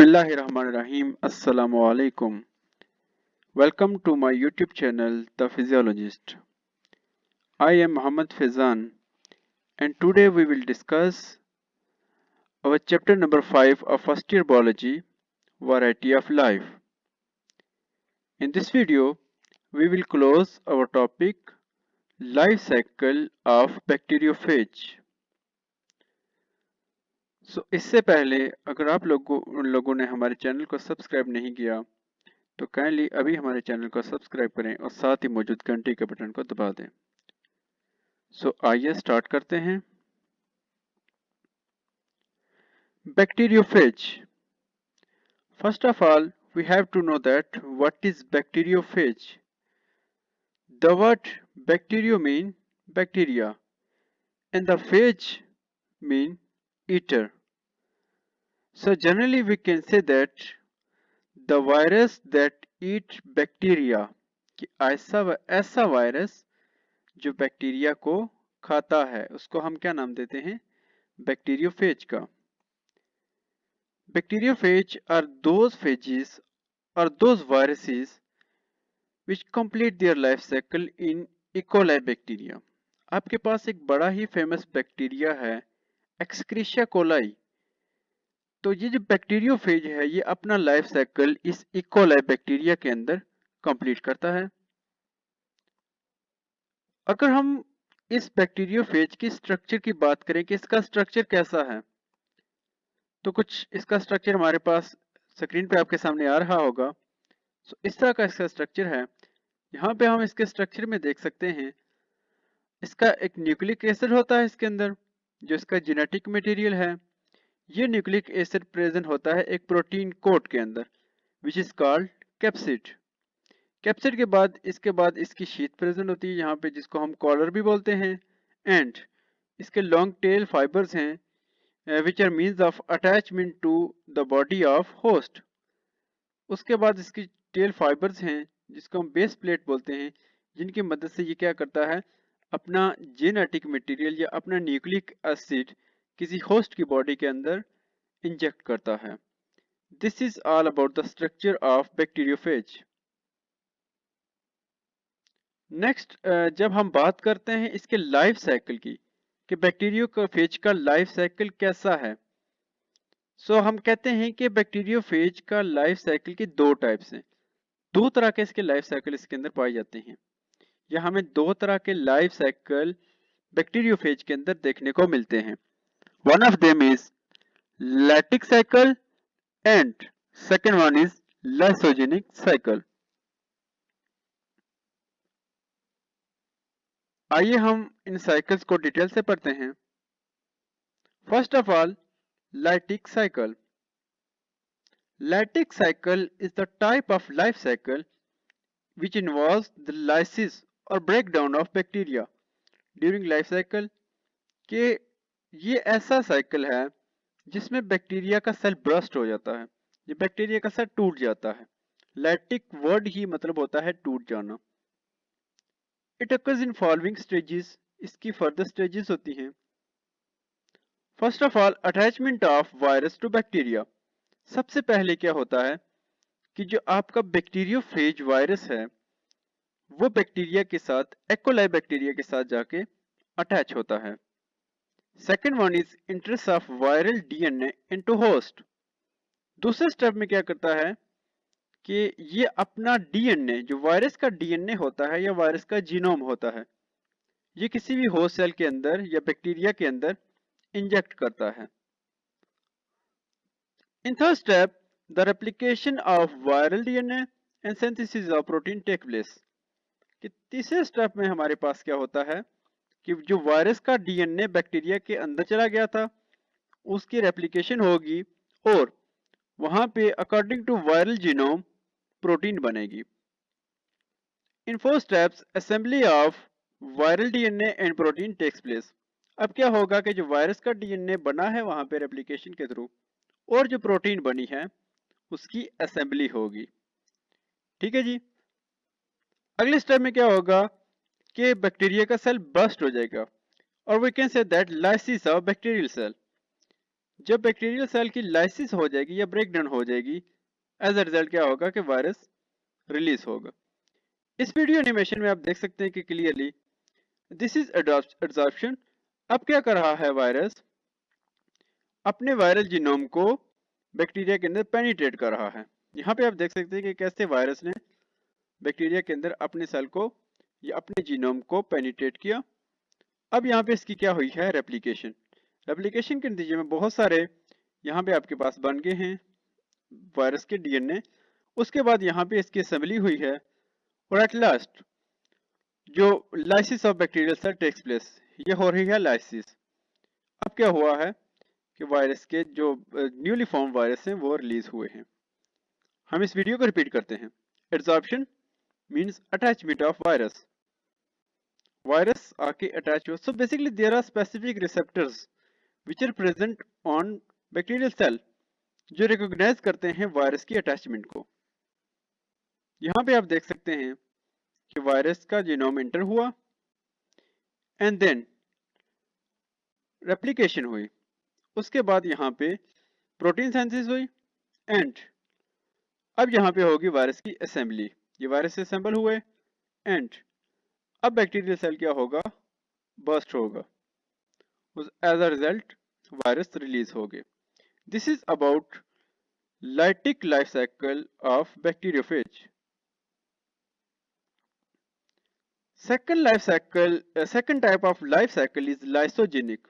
Bismillahirrahmanirrahim. Assalamu alaikum. Welcome to my YouTube channel, The Physiologist. I am Muhammad Fezan, and today we will discuss our chapter number 5 of first year biology, Variety of Life. In this video, we will close our topic, Life Cycle of Bacteriophage. इससे पहले अगर आप लोगों ने हमारे channel को subscribe नहीं किया तो काइंडली अभी हमारे चैनल को सब्सक्राइब करें और साथ ही मौजूद घंटी के बटन को दबा दें। आइए स्टार्ट करते हैं। Bacteriophage. First of all, we have to know that what is bacteriophage. The word bacterio mean bacteria and the phage mean eater. So generally we can say that the virus that eat bacteria, कि ऐसा virus जो bacteria को खाता है उसको हम क्या नाम देते हैं? बैक्टीरियोफेज का। Bacteriophage are those phages or those viruses which complete their life cycle in E. coli bacteria. आपके पास एक बड़ा ही फेमस बैक्टीरिया है एक्सक्रीशिया कोलाई। तो ये जो बैक्टीरियोफेज है ये अपना लाइफ साइकिल इस E. coli बैक्टीरिया के अंदर कंप्लीट करता है। अगर हम इस बैक्टीरियोफेज की स्ट्रक्चर की बात करें कि इसका स्ट्रक्चर कैसा है, तो कुछ इसका स्ट्रक्चर हमारे पास स्क्रीन पे आपके सामने आ रहा होगा। इस तरह का इसका स्ट्रक्चर है। यहाँ पे हम इसके स्ट्रक्चर में देख सकते हैं इसका एक न्यूक्लिक एसिड होता है इसके अंदर जो इसका जेनेटिक मटेरियल है। ये न्यूक्लिक एसिड प्रेजेंट होता है एक प्रोटीन कोट के अंदर which is called capsid. Capsid के बाद इसकी शीट प्रेजेंट होती है यहाँ पे जिसको हम कॉलर भी बोलते हैं एंड इसके लॉन्ग टेल फाइबर्स हैं which are means of attachment to the body of host. उसके बाद इसकी टेल फाइबर्स हैं जिसको हम बेस प्लेट बोलते हैं जिनकी मदद से ये क्या करता है अपना जेनेटिक मटेरियल या अपना न्यूक्लिक एसिड किसी होस्ट की बॉडी के अंदर इंजेक्ट करता है। This is all about the structure of bacteriophage. Next जब हम बात करते हैं इसके लाइफ साइकिल की कि बैक्टीरियोफेज का लाइफ साइकिल कैसा है, हम कहते हैं कि बैक्टीरियोफेज का लाइफ साइकिल की दो टाइप्स हैं। दो तरह के इसके लाइफ साइकिल इसके अंदर पाए जाते हैं या हमें दो तरह के लाइफ साइकिल बैक्टीरियोफेज के अंदर देखने को मिलते हैं। One of them is lactic cycle and second one is lysogenic cycle. आइए हम इन साइकिल्स को डिटेल से पढ़ते हैं। First of all, lactic cycle. Lactic cycle is the type of life cycle which involves the lysis or breakdown of bacteria during life cycle। के ये ऐसा cycle है जिसमें बैक्टीरिया का सेल ब्रस्ट हो जाता है, ये बैक्टीरिया का सेल टूट जाता है। लैक्टिक वर्ड ही मतलब होता है टूट जाना। It occurs in following stages, इसकी फर्दर स्टेजेस होती हैं। First of all, attachment of virus to bacteria. सबसे पहले क्या होता है कि जो आपका बैक्टीरियोफेज वायरस है वो बैक्टीरिया के साथ एकोलाई बैक्टीरिया के साथ जाके अटैच होता है। Second one is entrance of viral DNA into host. दूसरे स्टेप में क्या करता है कि ये अपना डीएनए जो वायरस का डीएनए होता है या वायरस का जीनोम होता है ये किसी भी होस्ट सेल के अंदर या बैक्टीरिया के अंदर इंजेक्ट करता है। In third step, the replication of viral DNA and synthesis of protein take place। कि तीसरे स्टेप में हमारे पास क्या होता है कि जो वायरस का डीएनए बैक्टीरिया के अंदर चला गया था उसकी रेप्लिकेशन होगी और वहां पे according to viral genome protein बनेगी। In four steps assembly of viral DNA and protein takes place. अब क्या होगा कि जो वायरस का डीएनए बना है वहां पे रेप्लिकेशन के थ्रू और जो प्रोटीन बनी है उसकी असेंबली होगी। ठीक है जी। अगले स्टेप में क्या होगा कि बैक्टीरिया का सेल बर्स्ट हो जाएगा और we can say that lysis of bacterial cell. जब बैक्टीरियल सेल की लाइसिस हो जाएगी या ब्रेक डाउन हो जाएगी, एज अ रिजल्ट क्या होगा कि वायरस रिलीज होगा। इस वीडियो एनिमेशन में आप देख सकते हैं कि क्लियरली दिस इज एडजॉर्प्शन। अब क्या कर रहा है वायरस, अपने वायरल जीनोम को बैक्टीरिया के अंदर पेनिट्रेट कर रहा है। यहाँ पे आप देख सकते हैं कि कैसे वायरस ने बैक्टीरिया के अंदर अपने सेल को या अपने जीनोम को पेनिट्रेट किया। अब यहाँ पे इसकी क्या हुई है, रेप्लिकेशन। रेप्लिकेशन के नतीजे में बहुत सारे यहाँ पे आपके पास बन गए हैं वायरस के डीएनए। उसके बाद यहाँ पे इसकी असेंबली हुई है और एट लास्ट जो lysis of bacterial sale tax place, ये हो रही है लाइसिस। अब क्या हुआ है कि वायरस के जो न्यूली फॉर्म वायरस हैं वो रिलीज हुए हैं। हम इस वीडियो को रिपीट करते हैं। Adsorption means attachment of virus. Virus आके अटैच हो, so basically there are specific receptors which are present on bacterial cell जो रिकॉग्नाइज करते हैं वायरस की अटैचमेंट को। यहाँ पे आप देख सकते हैं कि वायरस का जीनोम एंटर हुआ एंड देन रेप्लिकेशन हुई। उसके बाद यहाँ पे प्रोटीन सिंथेसिस हुई एंड अब यहाँ पे होगी वायरस की असेंबली। ये वायरस असेंबल हुए एंड अब बैक्टीरियल सेल क्या होगा, बर्स्ट होगा। As a result virus release हो गए। This is about lytic life cycle of bacteriophage. Second type of life cycle is lysogenic.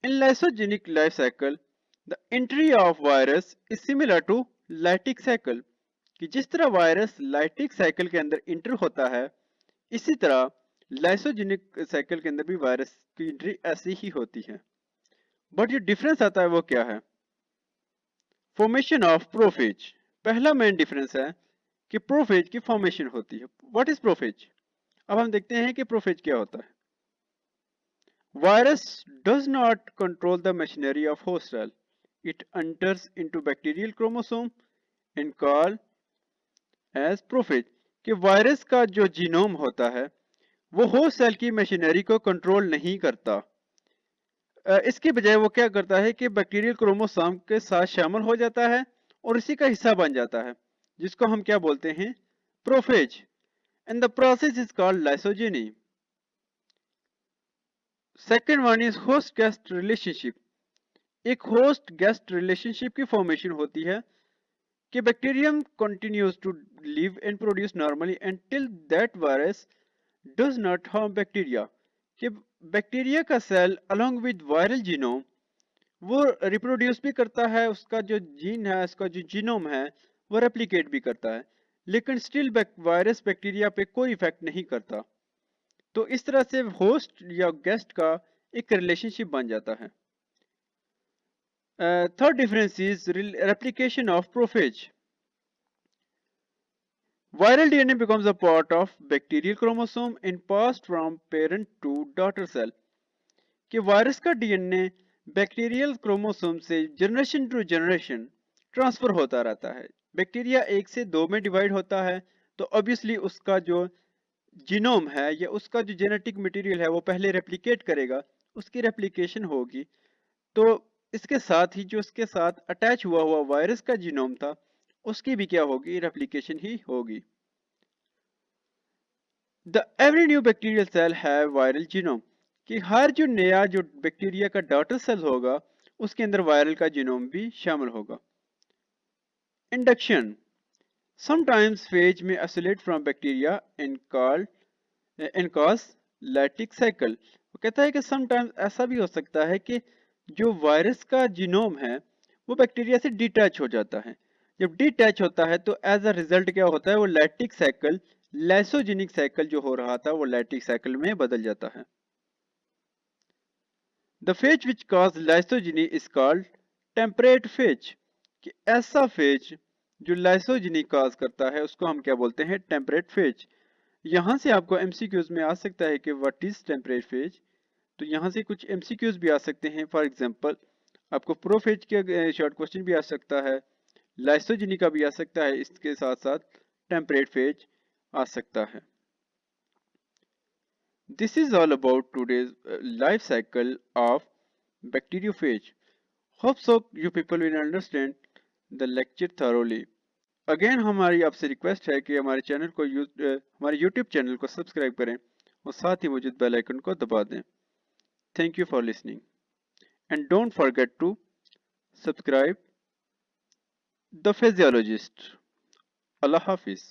In lysogenic life cycle, the entry of virus is similar to lytic cycle. कि जिस तरह virus lytic cycle के अंदर inter होता है, इसी तरह lysogenic cycle के अंदर भी वायरस की एंट्री ऐसी ही होती है। बट जो डिफरेंस आता है वो क्या है, फॉर्मेशन ऑफ प्रोफेज। पहला मेन डिफरेंस है कि प्रोफेज की फॉर्मेशन होती है। What is prophage? अब हम देखते हैं कि प्रोफेज क्या होता है। Virus does not control the machinery of host cell, it enters into bacterial chromosome and call as prophage. कि वायरस का जो जीनोम होता है वो होस्ट सेल की मशीनरी को कंट्रोल नहीं करता। इसके बजाय वो क्या करता है कि बैक्टीरियल क्रोमोसोम के साथ शामिल हो जाता है और इसी का हिस्सा बन जाता है, जिसको हम क्या बोलते हैं, prophage. And the process is called lysogeny. Second one is host guest relationship. एक होस्ट गेस्ट रिलेशनशिप की फॉर्मेशन होती है कि bacterium continues to live and produce normally until that virus does not harm bacteria. कि bacteria का cell along with viral genome वो reproduce भी करता है, उसका जो जीन है, उसका जो जीनोम है वो रेप्लिकेट भी करता है, लेकिन स्टिल वायरस बैक्टीरिया पे कोई इफेक्ट नहीं करता। तो इस तरह से होस्ट या गेस्ट का एक रिलेशनशिप बन जाता है। Third difference is replication of prophase. Viral DNA becomes a part of bacterial chromosome and passed from parent to daughter cell. कि वायरस का डीएनए बैक्टीरियल क्रोमोसोम से जनरेशन टू जनरेशन ट्रांसफर होता रहता है। बैक्टीरिया 1 से 2 में डिवाइड होता है तो ऑब्वियसली उसका जो जीनोम है या उसका जो जेनेटिक मटेरियल है वो पहले रेप्लिकेट करेगा, उसकी रेप्लिकेशन होगी। तो इसके साथ ही जो उसके साथ अटैच हुआ हुआ वायरस का जीनोम था उसकी भी क्या होगी, रेप्लिकेशन ही होगी। The every new bacterial cell have viral genome. कि हर जो नया जो बैक्टीरिया का डॉटर सेल होगा उसके अंदर वायरल का जीनोम भी शामिल होगा। इंडक्शन समटाइम्स फेज में isolate from bacteria and called and cause lattice cycle. वो कहता है कि समटाइम्स ऐसा भी हो सकता है कि जो वायरस का जीनोम है वो बैक्टीरिया से डिटैच हो जाता है। जब डिटैच होता है तो एज अ रिजल्ट क्या होता है, वो लैटिक साइकिल, लाइसोजेनिक साइकिल जो हो रहा था वो लैटिक साइकिल में बदल जाता है। The phage which cause lysogeny is called temperate phage। कि ऐसा फेज जो लाइसोजेनी काज करता है उसको हम क्या बोलते हैं, टेम्परेट फेज। यहाँ से आपको एमसीक्यूज में आ सकता है कि व्हाट इज टेम्परेट फेज। तो यहाँ से कुछ एमसीक्यूज भी आ सकते हैं। फॉर एग्जांपल आपको प्रोफेज के शॉर्ट क्वेश्चन भी आ सकता है, लाइसोजेनी का भी आ सकता है, इसके साथ साथ टेम्परेट फेज आ सकता है। This is all about today's life cycle of bacteriophage. Hope so you people will understand the lecture thoroughly. Again हमारी आपसे रिक्वेस्ट है कि हमारे चैनल को हमारे यूट्यूब चैनल को सब्सक्राइब करें और साथ ही मौजूद बेल आइकन को दबा दें. Thank you for listening and don't forget to subscribe the physiologist. Allah Hafiz.